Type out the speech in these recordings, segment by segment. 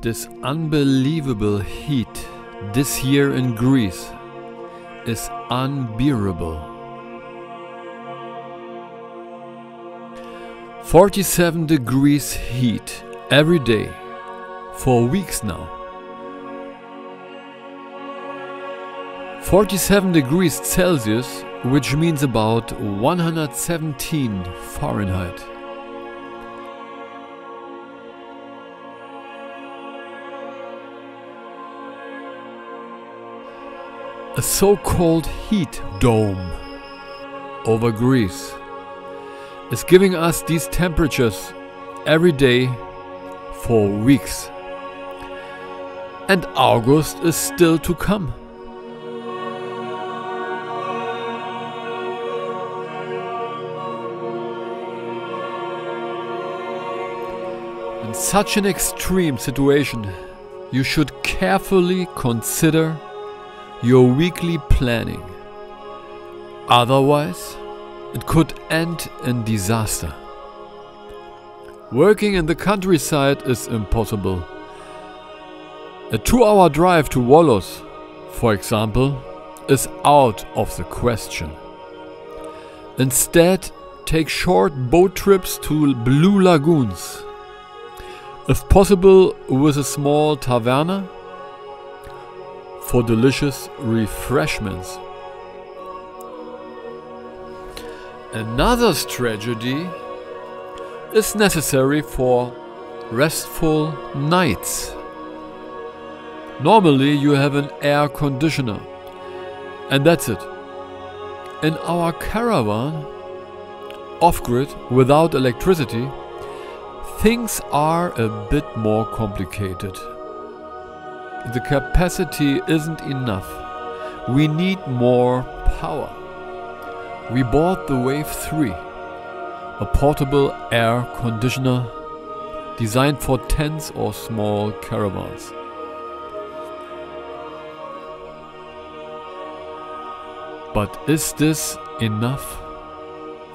This unbelievable heat this year in Greece is unbearable. 47 degrees heat every day for weeks now. 47 degrees Celsius, which means about 117 Fahrenheit. A so-called heat dome over Greece is giving us these temperatures every day for weeks. And August is still to come. In such an extreme situation, you should carefully consider your weekly planning. Otherwise, it could end in disaster. Working in the countryside is impossible. A 2-hour drive to Volos, for example, is out of the question. Instead, take short boat trips to blue lagoons. If possible, with a small taverna for delicious refreshments. Another strategy is necessary for restful nights. Normally you have an air conditioner, and that's it. In our caravan, off-grid, without electricity, things are a bit more complicated. The capacity isn't enough. We need more power. We bought the Wave 3, a portable air conditioner designed for tents or small caravans. But is this enough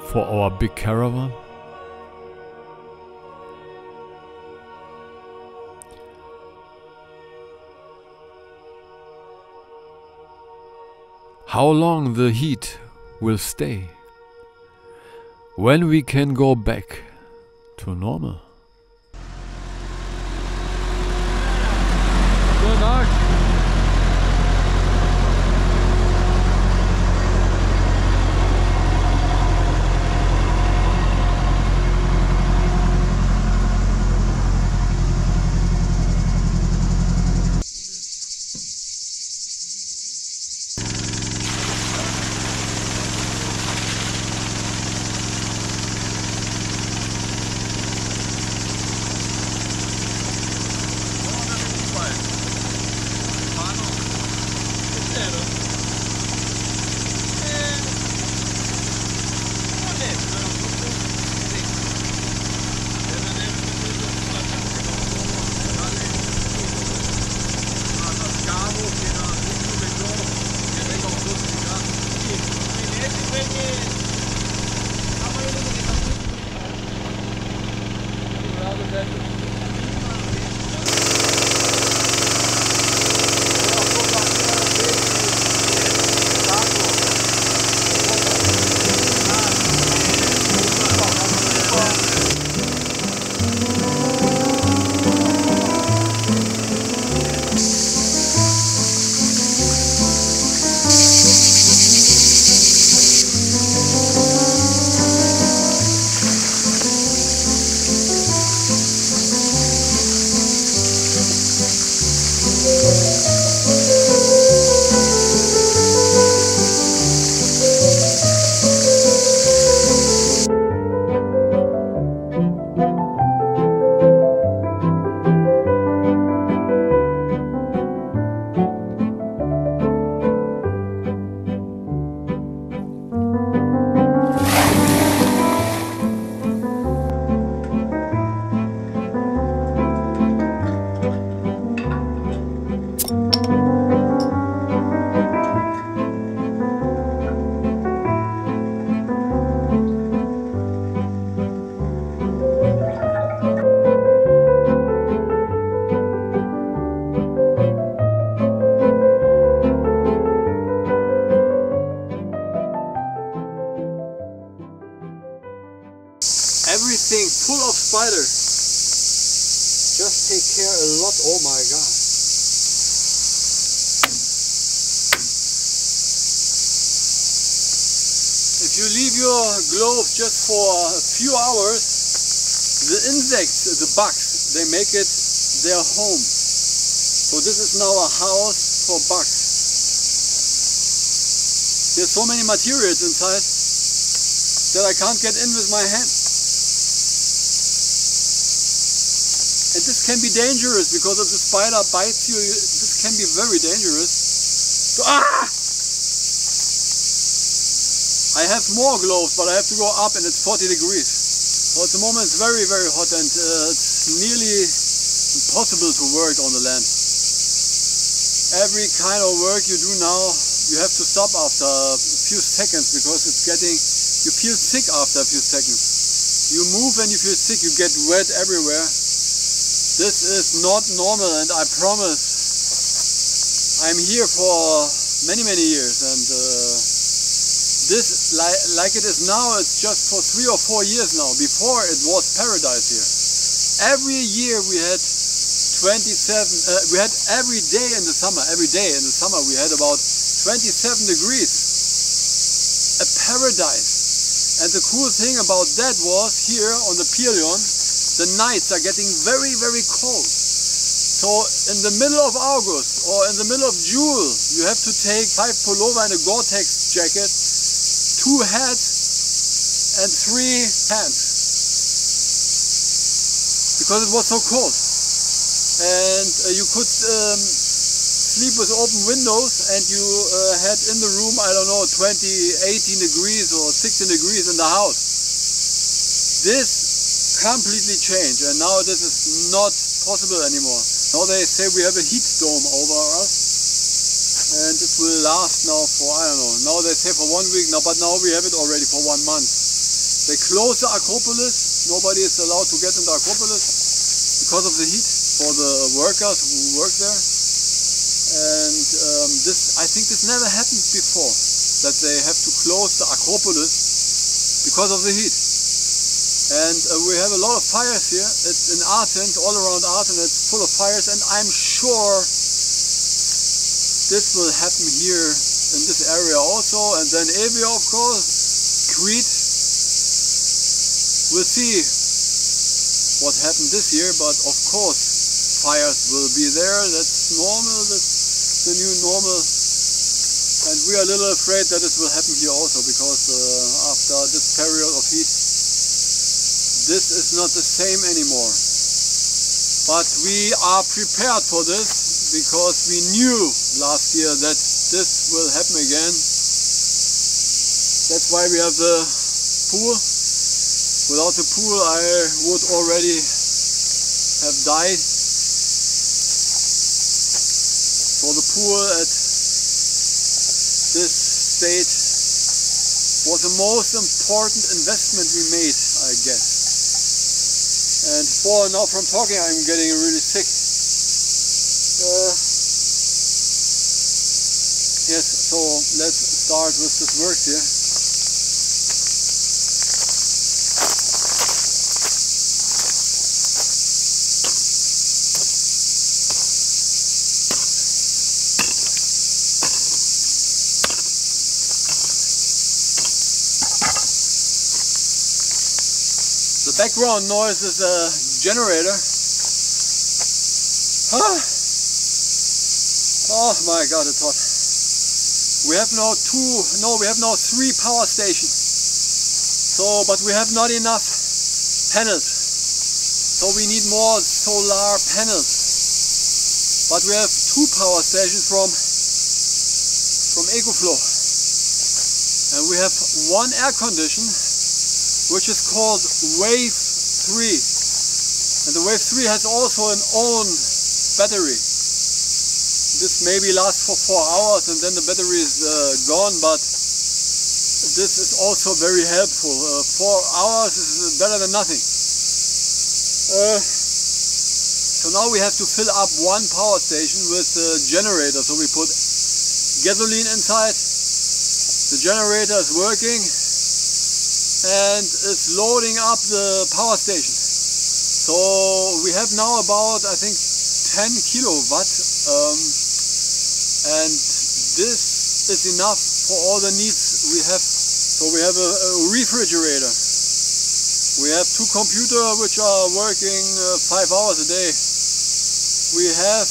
for our big caravan? How long the heat will stay? When we can go back to normal? Guten Tag. this thing full of spiders. Just take care a lot. Oh my god. If you leave your glove just for a few hours, the insects, the bugs, they make it their home. So this is now a house for bugs. There's so many materials inside that I can't get in with my hand. And this can be dangerous because if the spider bites you, this can be very dangerous. So, I have more gloves, but I have to go up and it's 40 degrees. So at the moment it's very, very hot and it's nearly impossible to work on the land. Every kind of work you do now, you have to stop after a few seconds because it's getting, you feel sick after a few seconds. You move and you feel sick, you get wet everywhere. This is not normal, and I promise I'm here for many, many years, and this, like it is now, it's just for 3 or 4 years now. Before it was paradise here. Every year we had 27, we had every day in the summer we had about 27 degrees. A paradise. And the cool thing about that was here on the Pelion, the nights are getting very, very cold. So in the middle of August or in the middle of June, you have to take 5 pullover and a Gore-Tex jacket, 2 hats and 3 pants. Because it was so cold. And you could sleep with open windows, and you had in the room, I don't know, 18 degrees or 16 degrees in the house. This completely changed, and now this is not possible anymore. Now they say we have a heat dome over us, and this will last now for, I don't know, now they say for 1 week, now, but now we have it already for 1 month. They close the Acropolis, nobody is allowed to get in the Acropolis because of the heat for the workers who work there. And this, I think this never happened before, that they have to close the Acropolis because of the heat. And we have a lot of fires here. It's in Athens, all around Athens, it's full of fires, and I'm sure this will happen here in this area also. And then Evia, of course, Crete. We'll see what happened this year, but of course fires will be there. That's normal, that's the new normal. And we are a little afraid that this will happen here also, because after this period of heat, this is not the same anymore. But we are prepared for this, because we knew last year that this will happen again. That's why we have the pool. Without the pool I would already have died. So the pool at this state was the most important investment we made, I guess. And now from talking I'm getting really sick. Yes, so let's start with this work here. The background noise is a generator. Oh my god, it's hot. We have now 3 power stations. So, but we have not enough panels. So we need more solar panels. But we have 2 power stations from EcoFlow. And we have 1 air condition, which is called Wave 3. And the Wave 3 has also an own battery. This maybe lasts for 4 hours and then the battery is gone, but this is also very helpful. 4 hours is better than nothing. So now we have to fill up 1 power station with a generator. So we put gasoline inside, the generator is working, and it's loading up the power station. So we have now about, I think, 10 kilowatt, and this is enough for all the needs we have. So we have a refrigerator. We have 2 computers which are working 5 hours a day. We have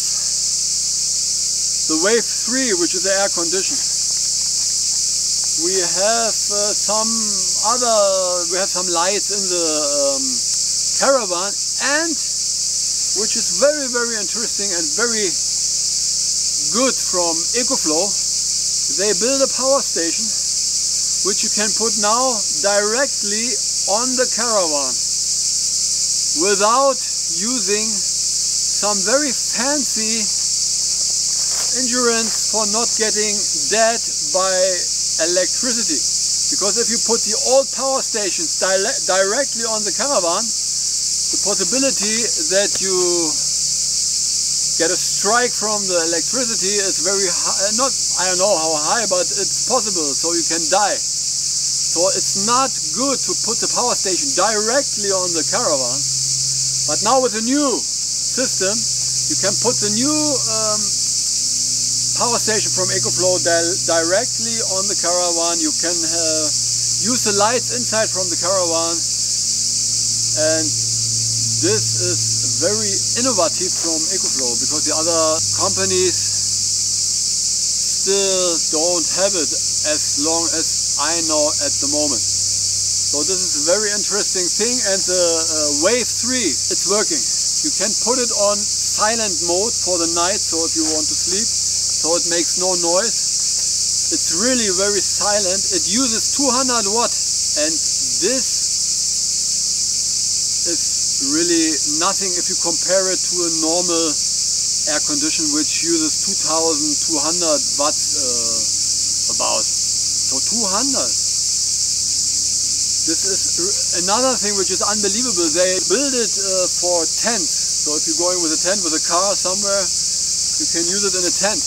the Wave 3, which is the air condition. We have some lights in the caravan, and which is very, very interesting and very good from EcoFlow, they build a power station which you can put now directly on the caravan without using some very fancy insurance for not getting dead by electricity. Because if you put the old power stations directly on the caravan, the possibility that you get a strike from the electricity is very high. I don't know how high, but it's possible, so you can die. So it's not good to put the power station directly on the caravan. But now with the new system, you can put the new power station from EcoFlow directly on the caravan. You can use the lights inside from the caravan, and this is very innovative from EcoFlow, because the other companies still don't have it as long as I know at the moment. So this is a very interesting thing, and the Wave 3, it's working. You can put it on silent mode for the night, so if you want to sleep, so it makes no noise. It's really very silent. It uses 200 watt, and this is really nothing if you compare it to a normal air condition which uses 2200 watts about. So 200. This is another thing which is unbelievable. They build it for tents. So if you're going with a tent, with a car somewhere, you can use it in a tent.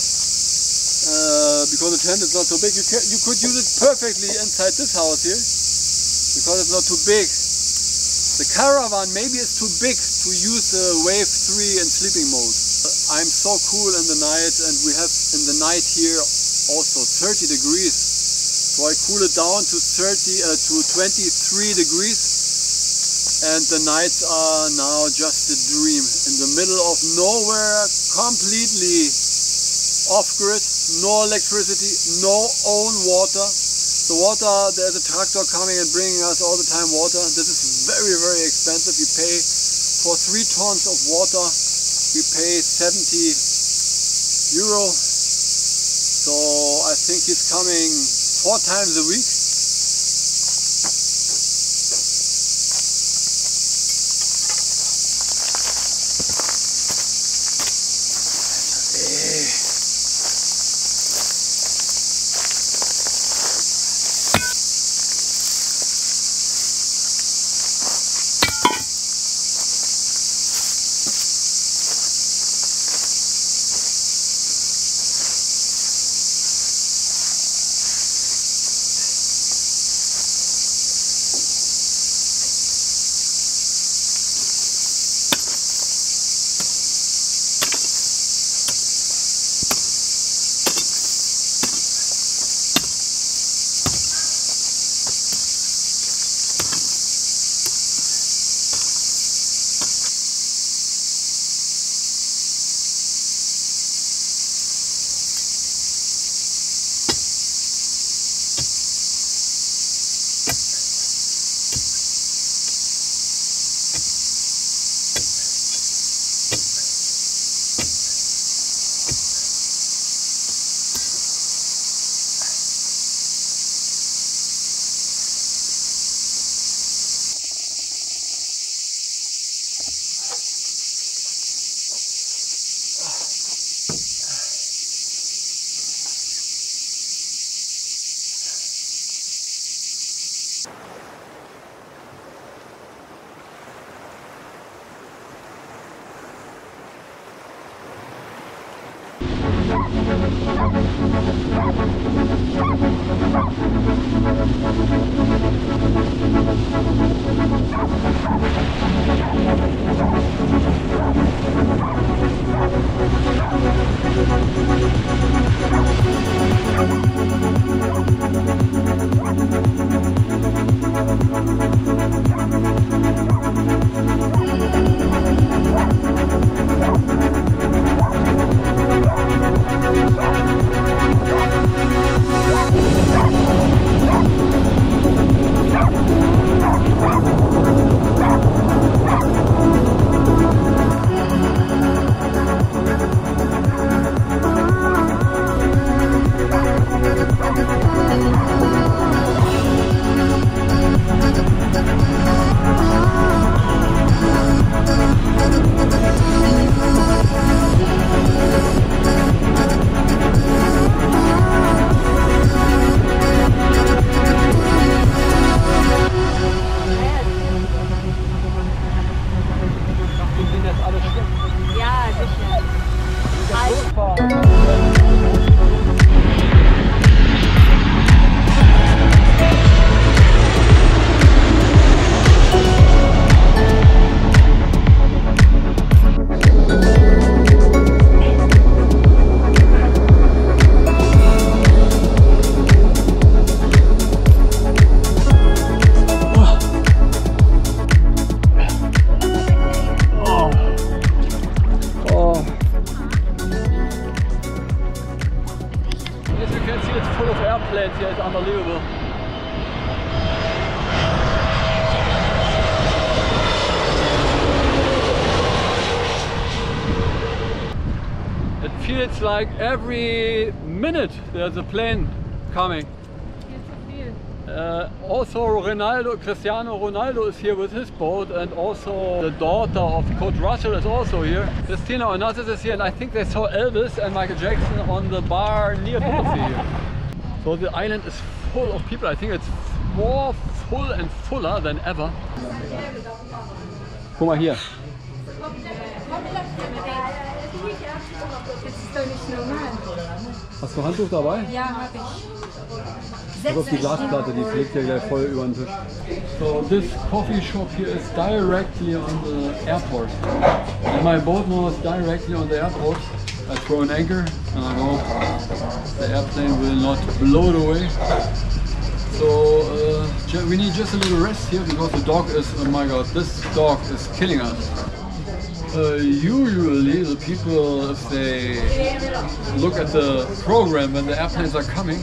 Because the tent is not so big, you could use it perfectly inside this house here, because it's not too big. The caravan maybe is too big to use the Wave 3 in sleeping mode. I'm so cool in the night, and we have in the night here also 30 degrees. So I cool it down to 23 degrees, and the nights are now just a dream. In the middle of nowhere, completely off-grid, no electricity, no own water. The water, there's a tractor coming and bringing us all the time water. This is very, very expensive. We pay for 3 tons of water, we pay 70 euro. So I think he's coming 4 times a week. like every minute there's a plane coming. Also Cristiano Ronaldo is here with his boat, and also the daughter of Coach Russell is also here. Christina Onassis is here, and I think they saw Elvis and Michael Jackson on the bar near Dorothy here. So the island is full of people. I think it's more full and fuller than ever. Guck mal hier. Hast du Handtuch dabei? Ja, hab ich. Pass auf die Glasplatte, die fliegt ja gleich voll über den Tisch. So this coffee shop here is directly on the airport. And my boat now is directly on the airport. I throw an anchor and I hope the airplane will not blow it away. So we need just a little rest here because the dog is, oh my god, this dog is killing us. Usually the people, if they look at the program when the airplanes are coming,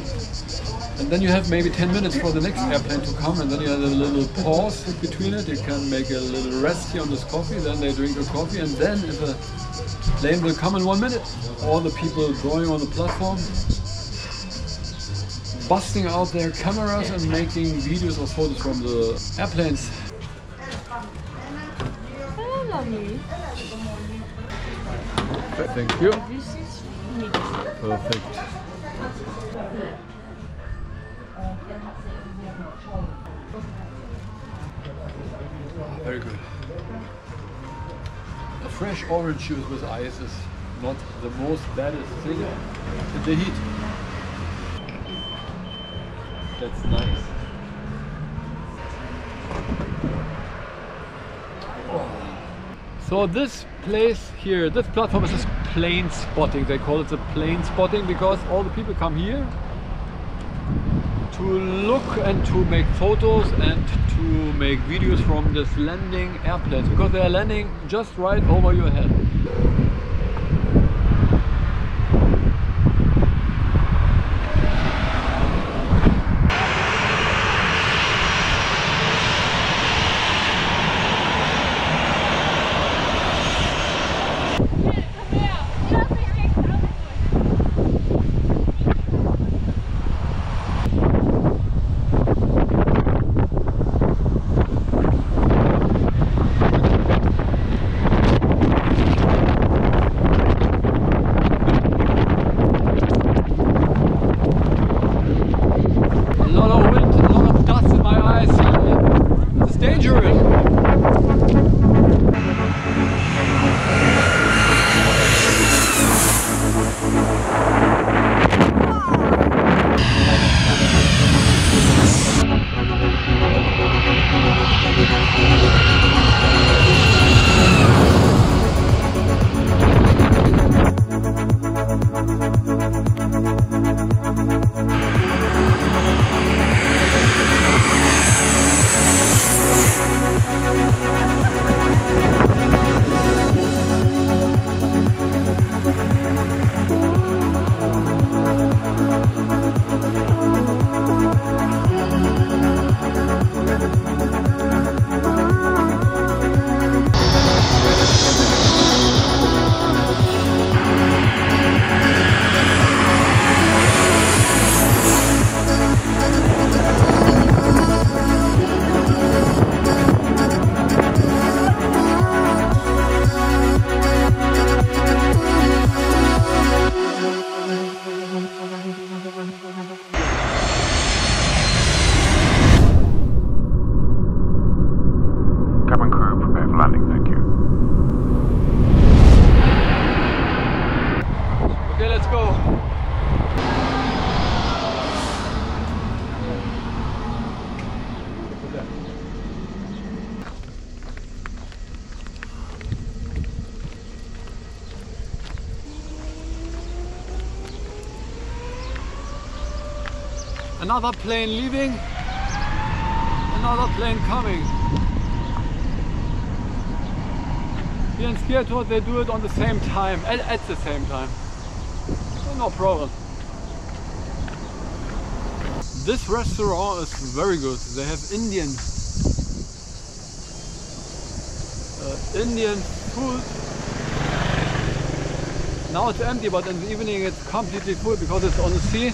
and then you have maybe 10 minutes for the next airplane to come, and then you have a little pause between it. You can make a little rest here on this coffee, then they drink a coffee, and then if a plane will come in 1 minute, all the people going on the platform, busting out their cameras and making videos or photos from the airplanes. Thank you. Perfect. Very good. A fresh orange juice with ice is not the most baddest thing in the heat. That's nice. Oh. So this place here, this platform is plane spotting. They call it the plane spotting because all the people come here to look and to make photos and to make videos from this landing airplanes, because they are landing just right over your head. Another plane leaving, another plane coming. Here in Skiathos they do it on the same time, at the same time. So no problem. This restaurant is very good. They have Indian food Now it's empty, but in the evening it's completely full because it's on the sea.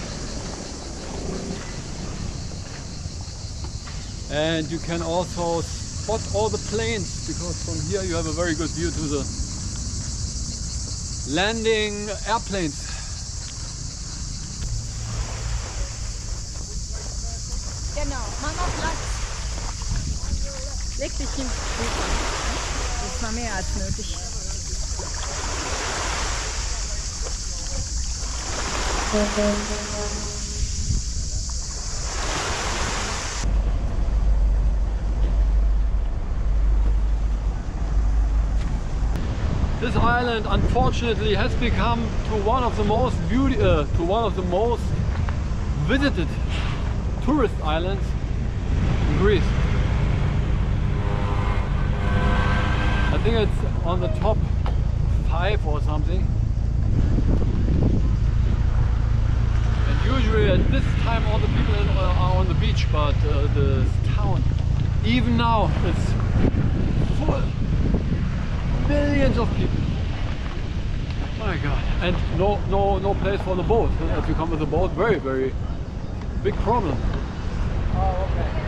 And you can also spot all the planes because from here you have a very good view to the landing airplanes. Genau, mach mal Platz. Leg dich hin. Das war mehr als nötig. This island unfortunately has become one of the most visited tourist islands in Greece. I think it's on the top 5 or something. And usually at this time all the people are on the beach, but the town, even now, it's full. Millions of people. My God! And no place for the boat. If you come with a boat, very big problem. Oh, okay.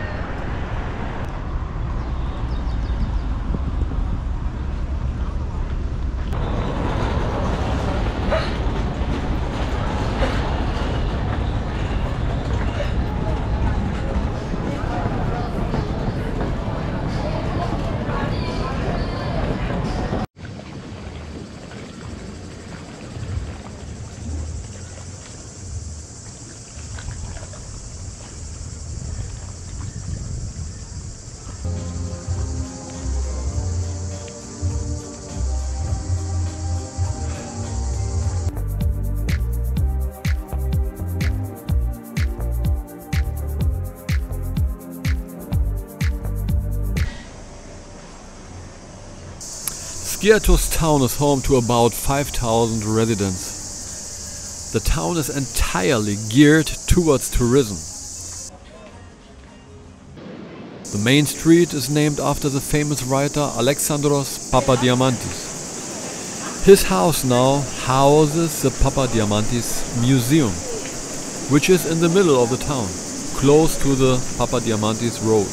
Skiathos town is home to about 5,000 residents. The town is entirely geared towards tourism. The main street is named after the famous writer Alexandros Papadiamantis. His house now houses the Papadiamantis Museum, which is in the middle of the town, close to the Papadiamantis Road.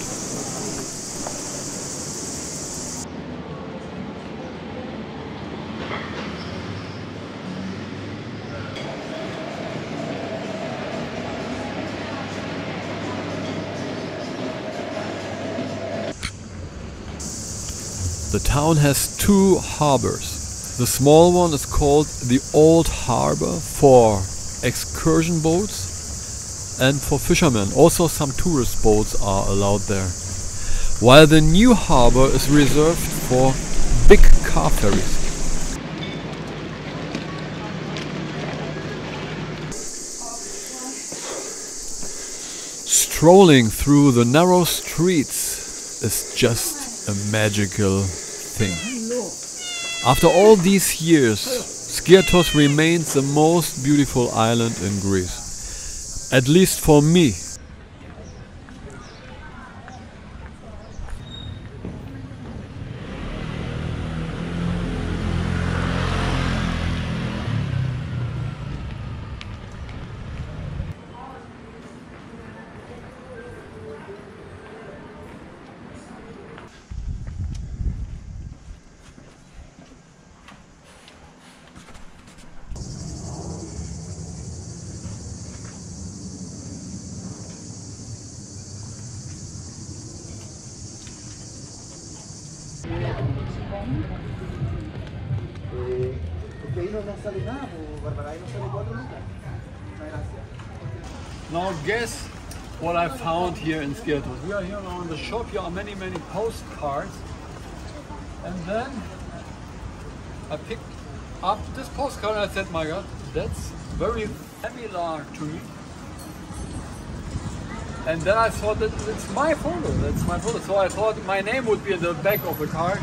The town has 2 harbors. The small one is called the Old Harbor for excursion boats and for fishermen. Also some tourist boats are allowed there. While the new harbor is reserved for big car ferries. Strolling through the narrow streets is just a magical thing. After all these years, Skiathos remains the most beautiful island in Greece. At least for me. Now guess what I found here in Skiathos. We are here now in the shop. Here are many postcards. And then I picked up this postcard and I said, my God, that's very similar to me. And then I thought that it's my photo, that's my photo. So I thought my name would be in the back of the card.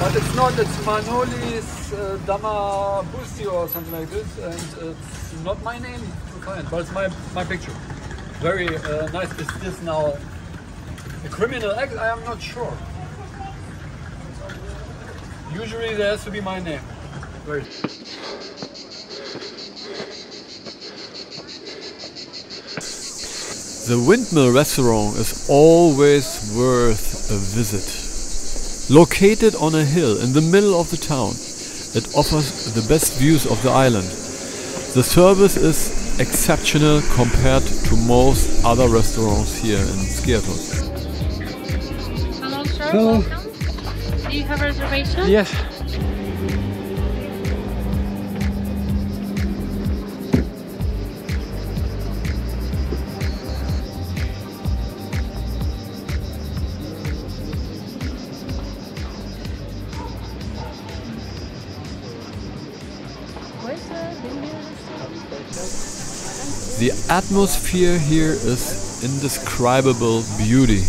But it's not, it's Manolis Damabusti or something like this. And it's not my name to find, but it's my picture. Very nice. Is this now a criminal act? I am not sure. Usually there has to be my name. Great. The Windmill restaurant is always worth a visit. Located on a hill in the middle of the town, it offers the best views of the island. The service is exceptional compared to most other restaurants here in Skiathos. Hello, sir. Hello. Welcome. Do you have a reservation? Yes. The atmosphere here is indescribable beauty.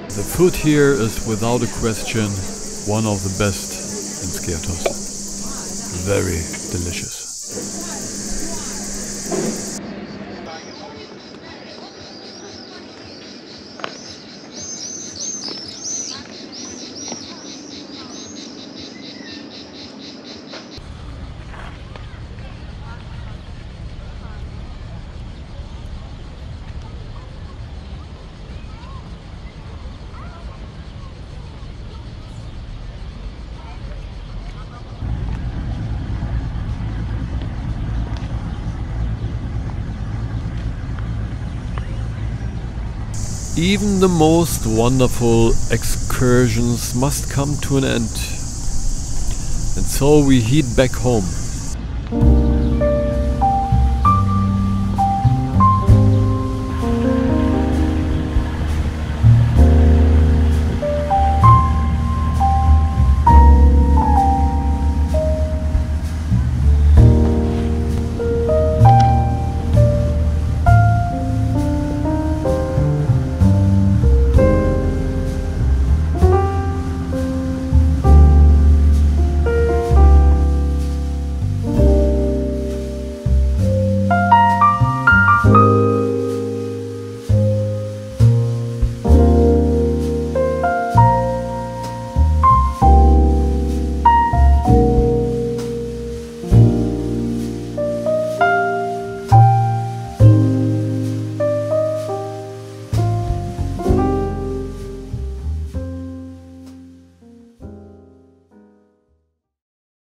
The food here is without a question one of the best in Skiathos. Very delicious. Even the most wonderful excursions must come to an end. And so we head back home.